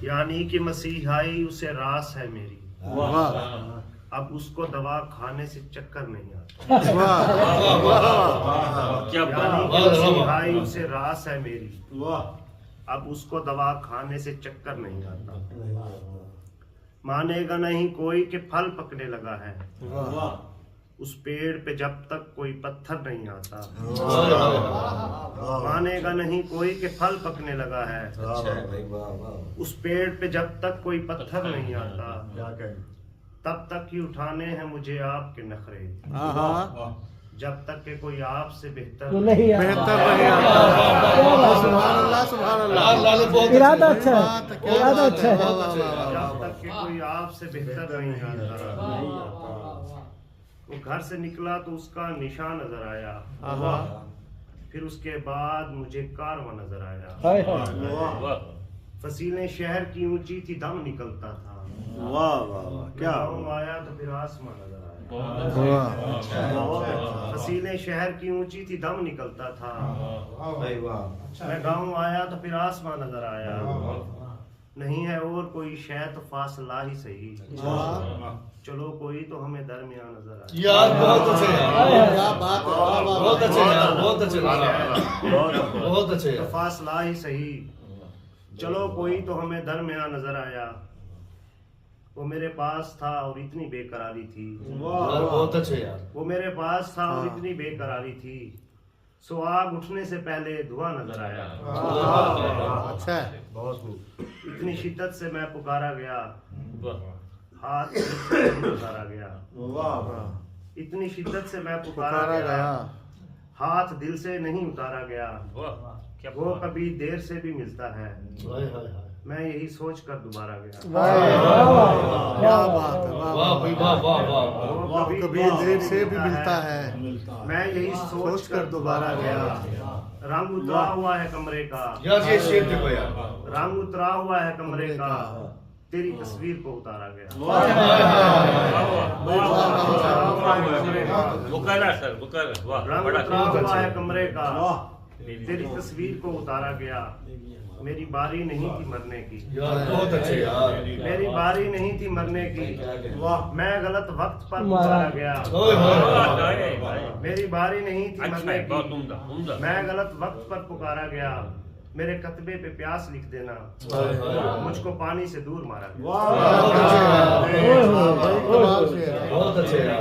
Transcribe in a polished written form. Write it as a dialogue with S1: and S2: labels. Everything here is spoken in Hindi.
S1: यानी कि मसीहाई उसे रास है मेरी, अब उसको दवा खाने से चक्कर नहीं आता। यानी कि मसीहाई उसे रास है मेरी, अब उसको दवा खाने से चक्कर नहीं आता। मानेगा नहीं कोई कि फल पकने लगा है, उस पेड़ पे जब तक कोई पत्थर नहीं आता। मानेगा नहीं कोई कि फल पकने लगा है, उस पेड़ पे जब तक कोई पत्थर नहीं आता। तब तक ही उठाने हैं मुझे आपके नखरे, जब तक के कोई आपसे बेहतर नहीं
S2: बेहतर नहीं आता। सुभान अल्लाह, सुभान अल्लाह।
S3: इरादा अच्छा है, इरादा अच्छा है।
S1: जब तक के कोई आपसे बेहतर नहीं आता। वो घर से निकला तो उसका निशान नजर आया, फिर उसके बाद मुझे कारवां नजर आया। फसीलें शहर की ऊंची थी, दम निकलता था।
S2: वाह वाह वाह, क्या
S1: आया तो फिर आसमान नजर आया। फसीलें शहर की ऊंची थी, दम निकलता था। मैं गाँव आया तो फिर आसमान नजर आया। नहीं है और कोई शय तो फासला ही सही, चलो कोई तो हमें दरमियान नजर आया।
S4: यार बहुत अच्छे यार,
S2: क्या बात है,
S4: बहुत अच्छे यार, बहुत अच्छे, बहुत अच्छे
S1: तो फासला ही सही, चलो कोई तो हमें दरमियान नजर आया। वो मेरे पास था और इतनी बेकरारी थी।
S4: बहुत अच्छे यार।
S1: वो मेरे पास था और इतनी बेकरारी थी, सो आग उठने से पहले धुआं नजर आया।
S2: अच्छा है, बहुत
S1: इतनी शिद्दत से मैं पुकारा गया, हाथ उतारा गया। इतनी शिद्दत से मैं पुकारा गया, हाथ दिल से नहीं उतारा गया। वो कभी देर से भी मिलता है, मैं यही सोच कर दोबारा गया।
S2: क्या बात है,
S4: वाह भाई वाह वाह वाह।
S2: वाह, कभी देर से भी मिलता है,
S1: मैं यही सोच कर दोबारा गया। रंग उतरा हुआ है कमरे का,
S4: यार ये शेर देखो यार,
S1: रंग उतरा हुआ है कमरे का, तेरी तस्वीर को उतारा गया। रंग उतरा हुआ है कमरे का, तेरी तस्वीर को उतारा गया। मेरी बारी नहीं थी मरने की,
S4: बहुत अच्छे यार।
S1: मेरी बारी नहीं थी मरने की, मैं गलत वक्त पर पुकारा गया। मेरी बारी नहीं थी मरने की, मैं गलत वक्त पर पुकारा गया। मेरे कतबे पे प्यास लिख देना, मुझको पानी से दूर मारा गया।
S2: बहुत अच्छे यार।